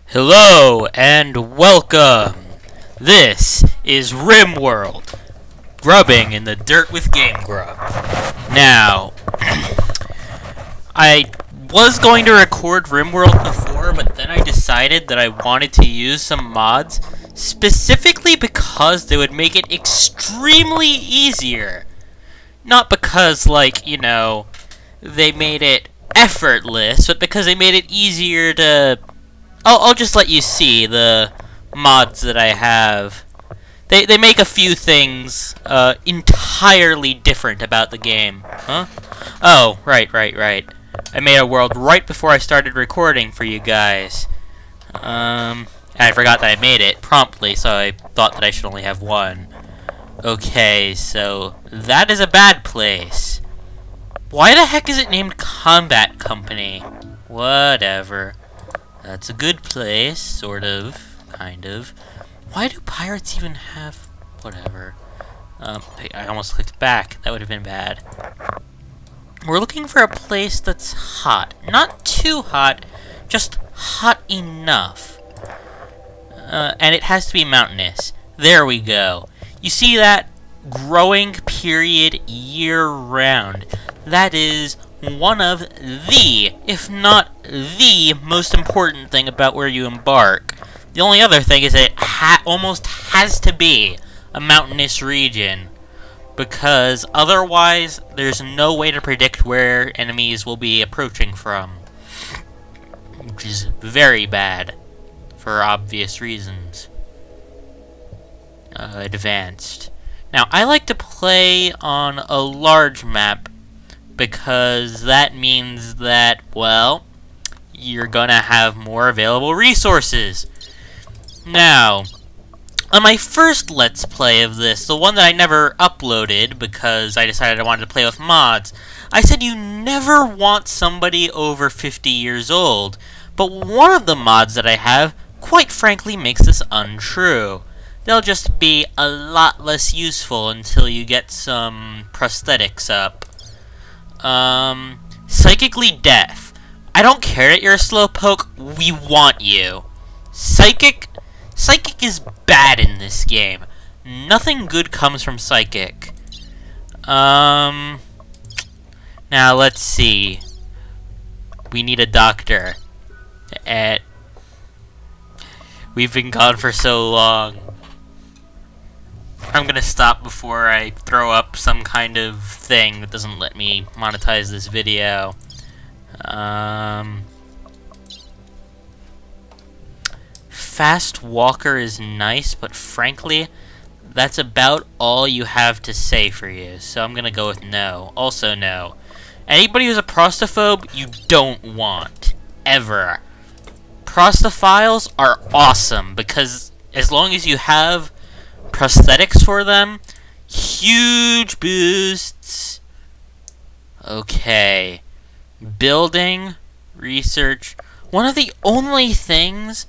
Hello and welcome. This is Rimworld, grubbing in the dirt with Gamegrub. Now, I was going to record Rimworld before, but then I decided that I wanted to use some mods specifically because they would make it extremely easier. Not because, like, you know, they made it effortless, but because they made it easier to... I'll just let you see the mods that I have. They make a few things entirely different about the game. Huh? Oh, right. I made a world right before I started recording for you guys. I forgot that I made it promptly, so I thought that I should only have one. Okay, so that is a bad place. Why the heck is it named Combat Company? Whatever. That's a good place, sort of, kind of. Why do pirates even have... whatever. I almost clicked back. That would have been bad. We're looking for a place that's hot. Not too hot, just hot enough. And it has to be mountainous. There we go. You see that? Growing period year-round. That is one of the, if not the, most important thing about where you embark. The only other thing is that it almost has to be a mountainous region, because otherwise there's no way to predict where enemies will be approaching from, which is very bad for obvious reasons. Advanced. Now, I like to play on a large map because that means that, well, you're gonna have more available resources. Now, on my first Let's Play of this, the one that I never uploaded because I decided I wanted to play with mods, I said you never want somebody over 50 years old, but one of the mods that I have, quite frankly, makes this untrue. They'll just be a lot less useful until you get some prosthetics up. Psychically deaf. I don't care that you're a slowpoke, we want you. Psychic is bad in this game. Nothing good comes from Psychic. Now let's see. We need a doctor. We've been gone for so long. I'm gonna stop before I throw up some kind of thing that doesn't let me monetize this video. Fast walker is nice, but frankly, that's about all you have to say for you, so I'm gonna go with no. Also no. Anybody who's a prostophobe, you don't want. Ever. Prostophiles are awesome, because as long as you have prosthetics for them, huge boosts. Okay. Building, research. One of the only things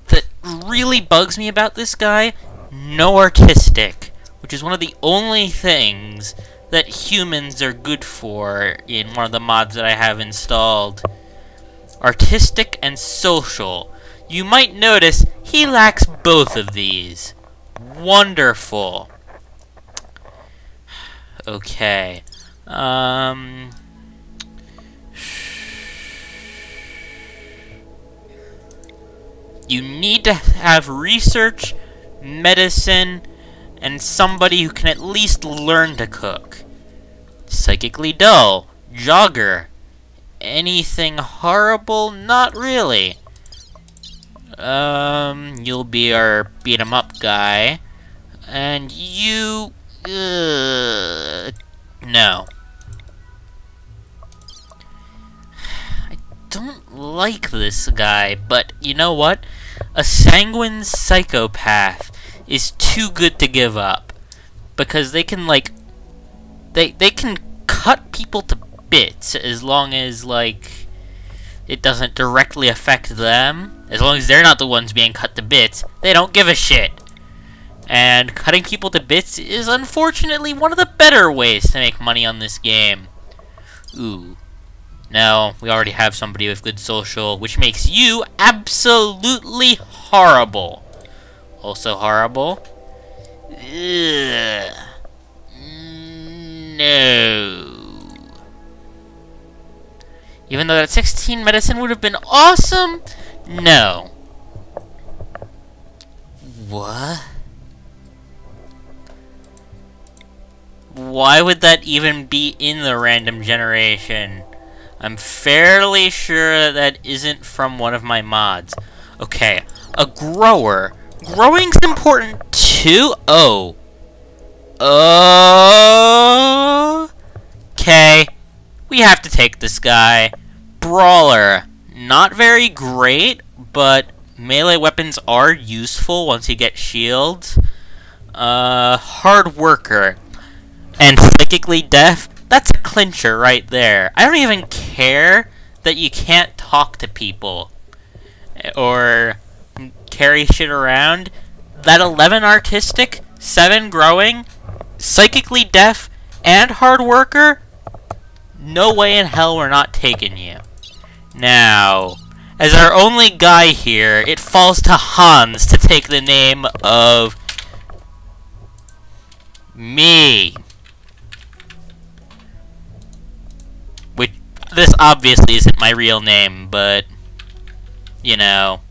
that really bugs me about this guy, no artistic, which is one of the only things that humans are good for in one of the mods that I have installed. Artistic and social. You might notice he lacks both of these. Wonderful. Okay. You need to have research, medicine, and somebody who can at least learn to cook. Psychically dull. Jogger. Anything horrible? Not really. You'll be our beat-em-up guy. And you... no. I don't like this guy, but you know what? A sanguine psychopath is too good to give up. Because they can, like... They can cut people to bits as long as, like... it doesn't directly affect them. As long as they're not the ones being cut to bits, they don't give a shit. And cutting people to bits is unfortunately one of the better ways to make money on this game. Ooh. No, we already have somebody with good social, which makes you absolutely horrible. Also horrible. Ugh. No. Even though that 16 medicine would have been awesome, no. What? Why would that even be in the random generation? I'm fairly sure that isn't from one of my mods. Okay, a grower. Growing's important too? Oh. Okay. We have to take this guy. Brawler. Not very great, but melee weapons are useful once you get shields. Hard worker. And psychically deaf. That's a clincher right there. I don't even care that you can't talk to people or carry shit around. That 11 artistic, 7 growing, psychically deaf, and hard worker? No way in hell we're not taking you. Now, as our only guy here, it falls to Hans to take the name of me. Which, this obviously isn't my real name, but, you know.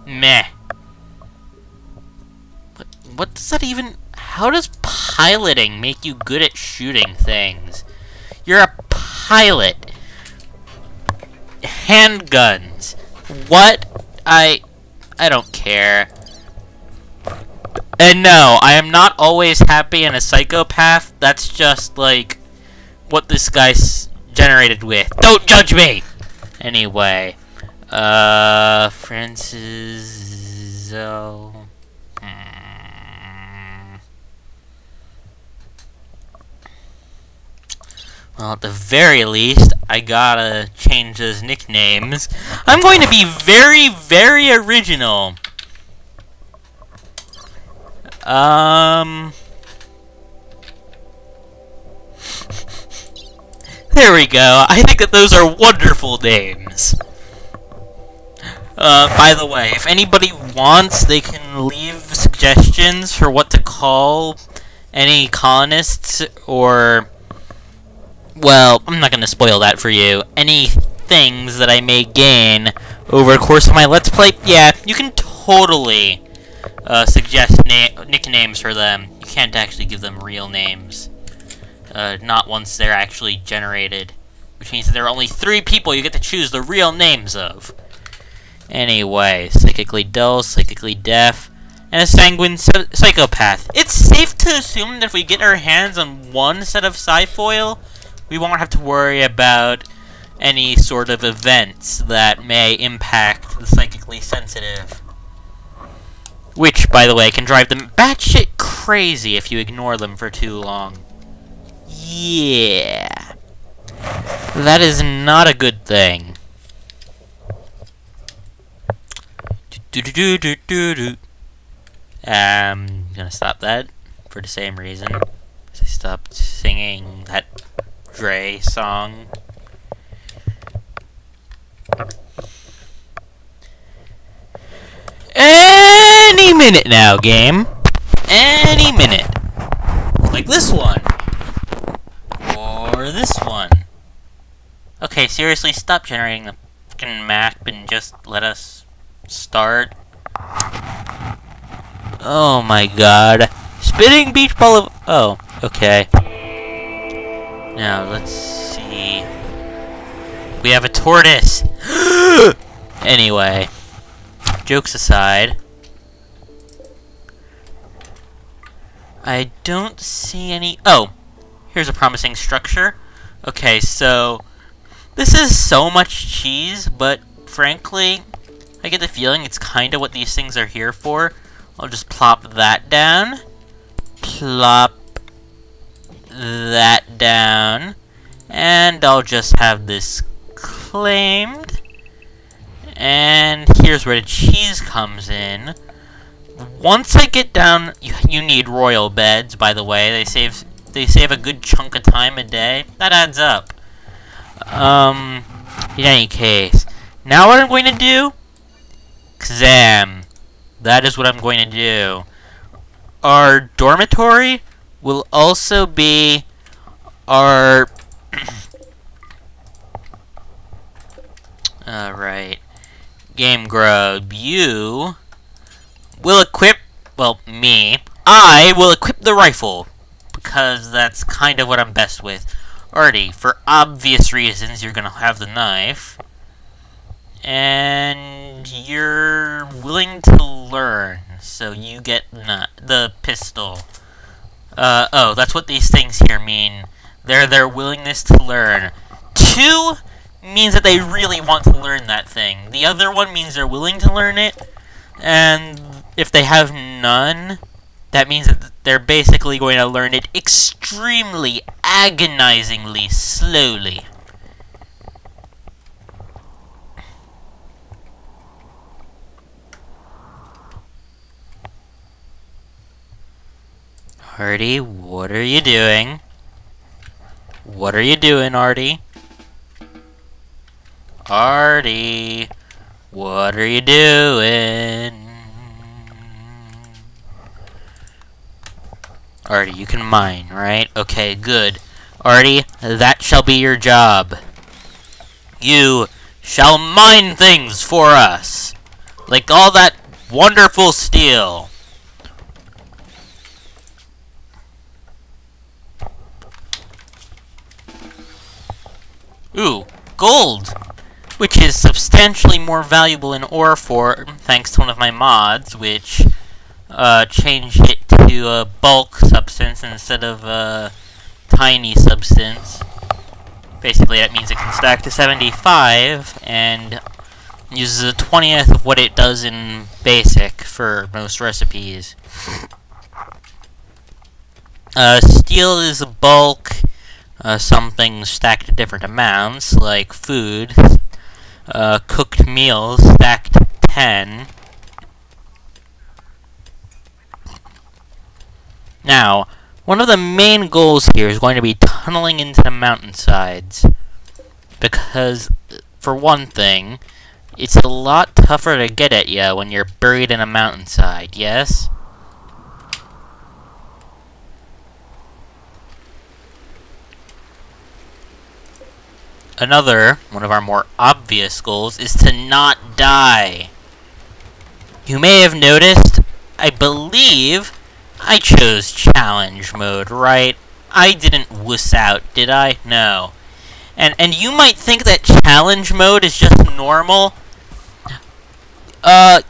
Meh. What does that even... How does piloting make you good at shooting things? You're a pilot. Handguns. What? I don't care. And no, I am not always happy and a psychopath. That's just, like, what this guy's generated with. Don't judge me! Anyway. Francis... Well, at the very least, I gotta change those nicknames. I'm going to be very, very original. There we go. I think that those are wonderful names. By the way, if anybody wants, they can leave suggestions for what to call any colonists, or... Well, I'm not gonna spoil that for you. Any things that I may gain over the course of my Let's Play, yeah, you can totally suggest nicknames for them. You can't actually give them real names. Not once they're actually generated. Which means that there are only 3 people you get to choose the real names of. Anyway, psychically dull, psychically deaf, and a sanguine psychopath. It's safe to assume that if we get our hands on one set of Psi-Foil, we won't have to worry about any sort of events that may impact the psychically sensitive. Which, by the way, can drive them batshit crazy if you ignore them for too long. Yeah. That is not a good thing. I'm gonna stop that for the same reason. I stopped singing that Dre song. Any minute now, game. Any minute. Like this one. Or this one. Okay, seriously, stop generating the fucking map and just let us start. Oh my god. Spitting beach ball of... Oh, okay. Now, let's see. We have a tortoise! Anyway. Jokes aside. I don't see any... Oh! Here's a promising structure. Okay, so... This is so much cheese, but frankly, I get the feeling it's kinda what these things are here for. I'll just plop that down. Plop that down. And I'll just have this claimed. And here's where the cheese comes in. Once I get down... You need royal beds, by the way. They save they save a good chunk of time a day. That adds up. In any case, now what I'm going to do? Exam. That is what I'm going to do. Our dormitory will also be our... Alright. Gamegrub, you will equip... Well, me. I will equip the rifle. Because that's kind of what I'm best with. Alrighty, for obvious reasons, you're gonna have the knife. And you're willing to learn. So you get the pistol. Oh, that's what these things here mean. They're their willingness to learn. 2 means that they really want to learn that thing. The other one means they're willing to learn it. And if they have none, that means that they're basically going to learn it extremely, agonizingly slowly. Artie, what are you doing? What are you doing, Artie? Artie, what are you doing? Artie, you can mine, right? Okay, good. Artie, that shall be your job. You shall mine things for us. Like all that wonderful steel. Ooh, gold! Which is substantially more valuable in ore form, thanks to one of my mods, which changed it to a bulk substance instead of a tiny substance. Basically, that means it can stack to 75, and uses a 20th of what it does in basic for most recipes. Steel is a bulk. Some things stacked at different amounts, like food. Cooked meals stacked 10. Now, one of the main goals here is going to be tunneling into the mountainsides. Because, for one thing, it's a lot tougher to get at you when you're buried in a mountainside, yes? Another, one of our more obvious goals, is to not die. You may have noticed, I believe, I chose challenge mode, right? I didn't wuss out, did I? No. And you might think that challenge mode is just normal.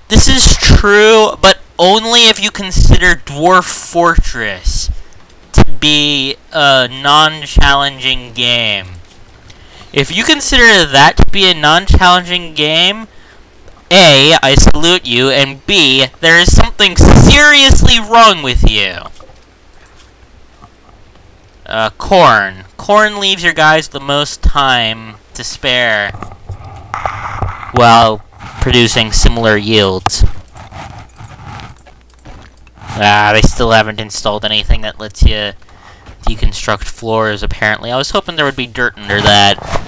This is true, but only if you consider Dwarf Fortress to be a non-challenging game. If you consider that to be a non-challenging game, A, I salute you, and B, there is something seriously wrong with you. Corn. Corn leaves your guys the most time to spare while producing similar yields. They still haven't installed anything that lets you deconstruct floors, apparently. I was hoping there would be dirt under that.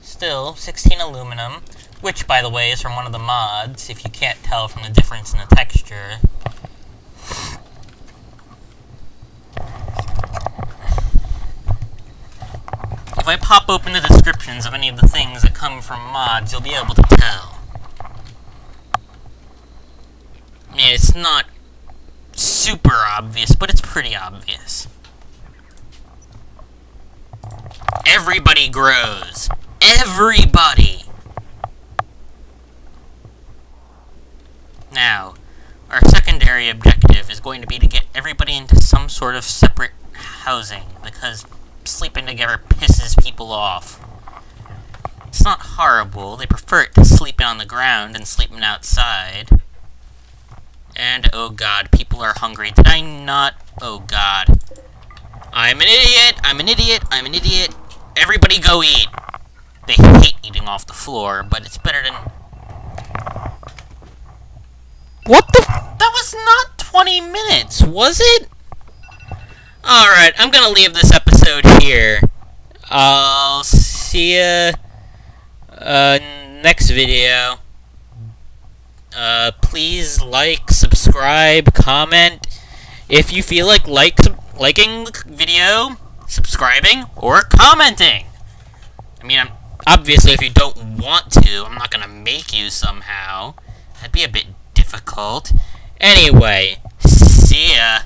Still, 16 aluminum, which, by the way, is from one of the mods, if you can't tell from the difference in the texture. If I pop open the descriptions of any of the things that come from mods, you'll be able to tell. I mean, it's not super obvious, but it's pretty obvious. Everybody grows. Everybody! Now, our secondary objective is going to be to get everybody into some sort of separate housing, because sleeping together pisses people off. It's not horrible. They prefer it to sleeping on the ground and sleeping outside. And, oh god, people are hungry. Did I not? Oh god. I'm an idiot! I'm an idiot! I'm an idiot! Everybody go eat! They hate eating off the floor, but it's better than... What the that was not 20 minutes, was it? Alright, I'm gonna leave this episode here. I'll see ya next video. Please like, subscribe, comment. If you feel like liking the video, subscribing, or commenting. I mean, obviously if you don't want to, I'm not gonna make you somehow. That'd be a bit difficult. Anyway, see ya.